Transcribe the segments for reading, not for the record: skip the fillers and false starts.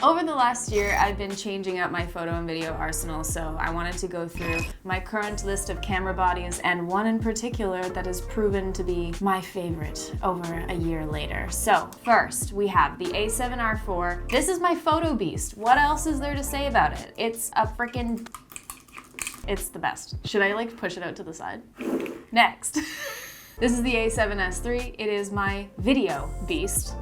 Over the last year, I've been changing up my photo and video arsenal, so I wanted to go through my current list of camera bodies and one in particular that has proven to be my favorite over a year later. So first, we have the A7R4. This is my photo beast. What else is there to say about it? It's a freaking... It's the best. Should I like push it out to the side? Next. This is the A7S III. It is my video beast.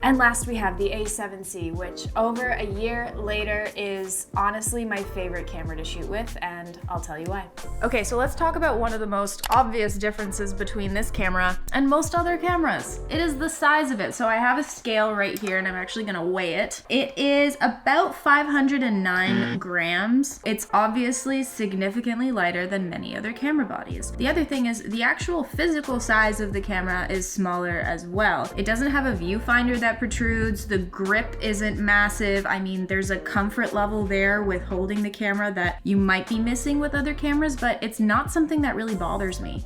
And last we have the A7C, which over a year later is honestly my favorite camera to shoot with, and I'll tell you why. Okay, so let's talk about one of the most obvious differences between this camera and most other cameras. It is the size of it. So I have a scale right here and I'm actually gonna weigh it. It is about 509 grams. It's obviously significantly lighter than many other camera bodies. The other thing is the actual physical size of the camera is smaller as well. It doesn't have a viewfinder that protrudes, the grip isn't massive. I mean, there's a comfort level there with holding the camera that you might be missing with other cameras, but it's not something that really bothers me.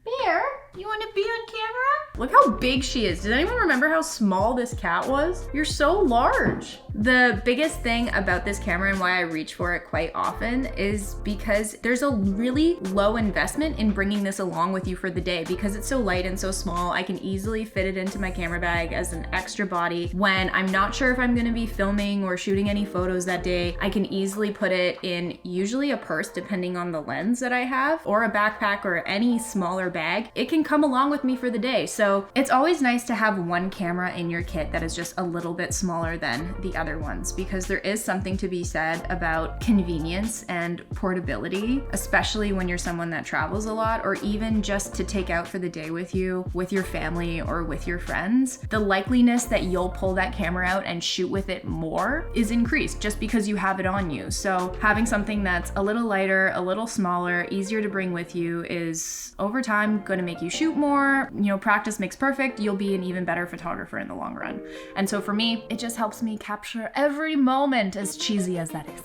Bear, you want to be on camera? Look how big she is. Does anyone remember how small this cat was? You're so large. The biggest thing about this camera and why I reach for it quite often is because there's a really low investment in bringing this along with you for the day. Because it's so light and so small, I can easily fit it into my camera bag as an extra body. When I'm not sure if I'm gonna be filming or shooting any photos that day, I can easily put it in usually a purse depending on the lens that I have, or a backpack or any smaller bag. It can come along with me for the day. So it's always nice to have one camera in your kit that is just a little bit smaller than the other ones, because there is something to be said about convenience and portability, especially when you're someone that travels a lot, or even just to take out for the day with you, with your family or with your friends. The likeliness that you'll pull that camera out and shoot with it more is increased just because you have it on you. So having something that's a little lighter, a little smaller, easier to bring with you is over time going to make you shoot more. You know, practice makes perfect. You'll be an even better photographer in the long run. And so for me, it just helps me capture every moment, as cheesy as that is.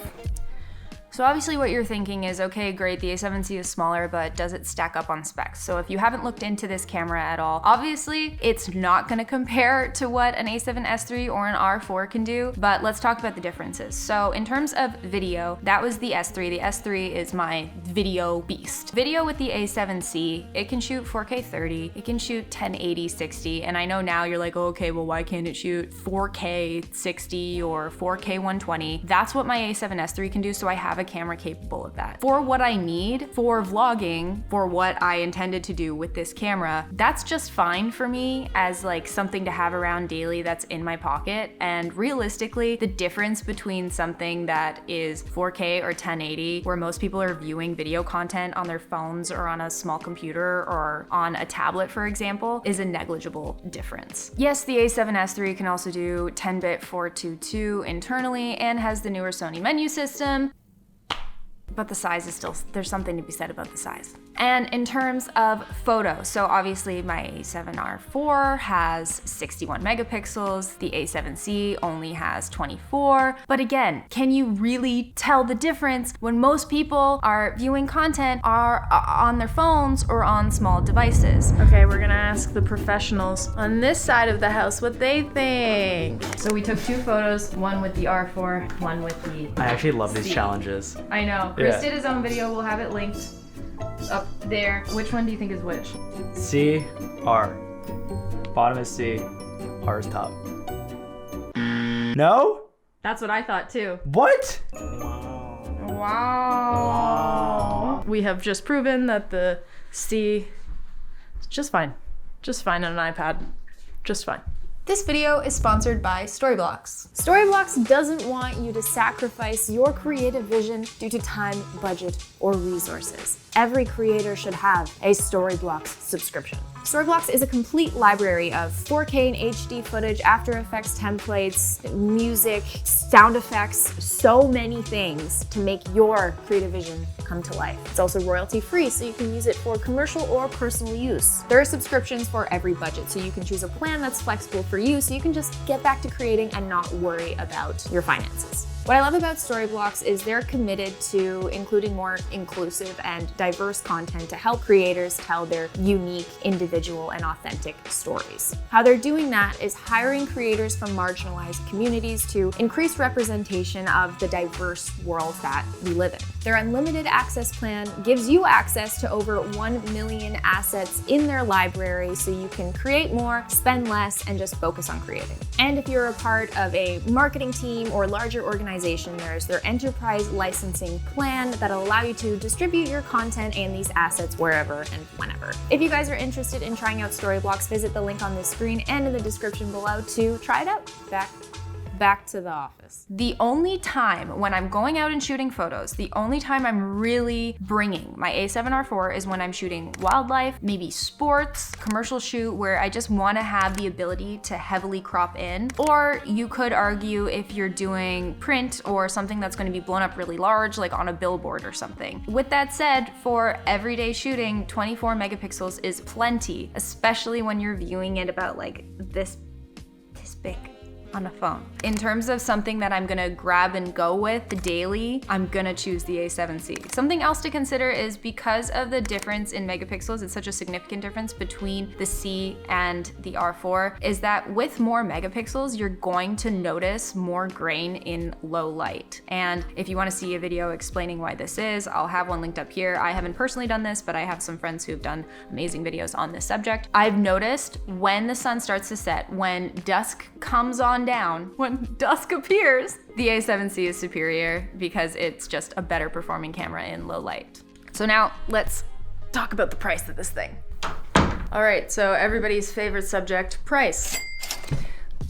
So obviously what you're thinking is, okay, great, the A7C is smaller, but does it stack up on specs? So if you haven't looked into this camera at all, obviously it's not gonna compare to what an A7S III or an R4 can do, but let's talk about the differences. So in terms of video, that was the S3. The S3 is my video beast. Video with the A7C, it can shoot 4K 30, it can shoot 1080 60, and I know now you're like, oh, okay, well, why can't it shoot 4K 60 or 4K 120? That's what my A7S III can do, so I have a camera capable of that. For what I need for vlogging, for what I intended to do with this camera, that's just fine for me as like something to have around daily that's in my pocket. And realistically, the difference between something that is 4K or 1080, where most people are viewing video content on their phones or on a small computer or on a tablet, for example, is a negligible difference. Yes, the A7S III can also do 10-bit 422 internally and has the newer Sony menu system, but the size is still, there's something to be said about the size. And in terms of photo, so obviously my A7R4 has 61 megapixels, the A7C only has 24. But again, can you really tell the difference when most people are viewing content are on their phones or on small devices? Okay, we're gonna ask the professionals on this side of the house what they think. So we took 2 photos, one with the R4, one with the I actually love these C. challenges. I know. Chris did his own video. We'll have it linked up there. Which one do you think is which? C, R. Bottom is C, R is top. No? That's what I thought too. What? Wow. We have just proven that the C is just fine. Just fine on an iPad. Just fine. This video is sponsored by Storyblocks. Storyblocks doesn't want you to sacrifice your creative vision due to time, budget, or resources. Every creator should have a Storyblocks subscription. Storyblocks is a complete library of 4K and HD footage, After Effects templates, music, sound effects, so many things to make your creative vision come to life. It's also royalty free, so you can use it for commercial or personal use. There are subscriptions for every budget, so you can choose a plan that's flexible for you, so you can just get back to creating and not worry about your finances. What I love about Storyblocks is they're committed to including more inclusive and diverse content to help creators tell their unique, individual, and authentic stories. How they're doing that is hiring creators from marginalized communities to increase representation of the diverse world that we live in. Their unlimited access plan gives you access to over 1 million assets in their library so you can create more, spend less, and just focus on creating. And if you're a part of a marketing team or larger organization, there's their enterprise licensing plan that'll allow you to distribute your content and these assets wherever and whenever. If you guys are interested in trying out Storyblocks, visit the link on this screen and in the description below to try it out. Back to the office. The only time when I'm going out and shooting photos, the only time I'm really bringing my A7R4 is when I'm shooting wildlife, maybe sports, commercial shoot where I just want to have the ability to heavily crop in. Or you could argue if you're doing print or something that's going to be blown up really large, like on a billboard or something. With that said, for everyday shooting, 24 megapixels is plenty, especially when you're viewing it about like this big on a phone. In terms of something that I'm gonna grab and go with daily, I'm gonna choose the A7C. Something else to consider is because of the difference in megapixels, it's such a significant difference between the C and the R4, is that with more megapixels, you're going to notice more grain in low light. And if you wanna see a video explaining why this is, I'll have one linked up here. I haven't personally done this, but I have some friends who've done amazing videos on this subject. I've noticed when the sun starts to set, when dusk comes on down, when dusk appears, the A7C is superior because it's just a better performing camera in low light. So now let's talk about the price of this thing. All right, so everybody's favorite subject, price.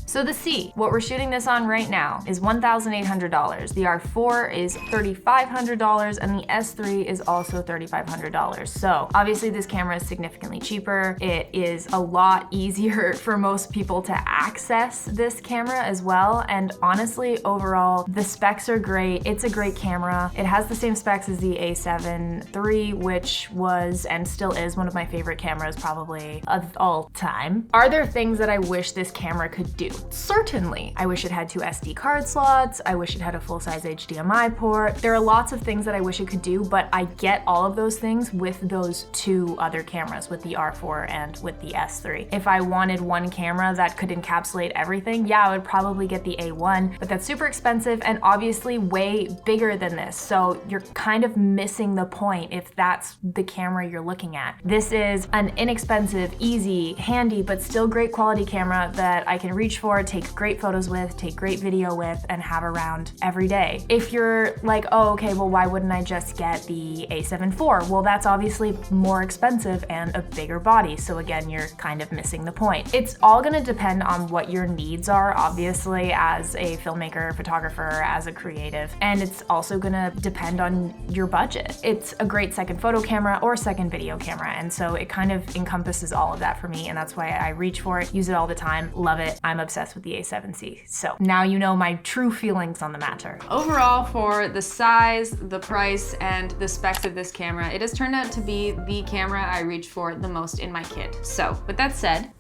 So the C, what we're shooting this on right now, is $1,800. The R4 is $3,500 and the S3 is also $3,500. So obviously this camera is significantly cheaper. It is a lot easier for most people to access this camera as well. And honestly, overall, the specs are great. It's a great camera. It has the same specs as the A7 III, which was and still is one of my favorite cameras probably of all time. Are there things that I wish this camera could do? Certainly. I wish it had 2 SD card slots. I wish it had a full-size HDMI port. There are lots of things that I wish it could do, but I get all of those things with those 2 other cameras, with the R4 and with the S3. If I wanted one camera that could encapsulate everything, yeah, I would probably get the A1, but that's super expensive and obviously way bigger than this. So you're kind of missing the point if that's the camera you're looking at. This is an inexpensive, easy, handy, but still great quality camera that I can reach for, take great photos with, take great video with, and have around every day. If you're like, oh, okay, well, why wouldn't I just get the A7 IV? Well, that's obviously more expensive and a bigger body. So again, you're kind of missing the point. It's all gonna depend on what your needs are, obviously, as a filmmaker, photographer, as a creative. And it's also gonna depend on your budget. It's a great second photo camera or second video camera. And so it kind of encompasses all of that for me. And that's why I reach for it, use it all the time, love it. I'm obsessed with the A7C. So now you know my true feelings on the matter. Overall, for the size, the price, and the specs of this camera, it has turned out to be the camera I reach for the most in my kit. So with that said,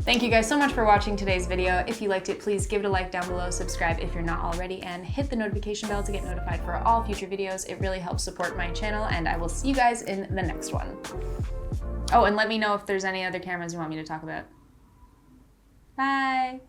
thank you guys so much for watching today's video. If you liked it, please give it a like down below, subscribe if you're not already, and hit the notification bell to get notified for all future videos. It really helps support my channel, and I will see you guys in the next one. Oh, and let me know if there's any other cameras you want me to talk about. Bye.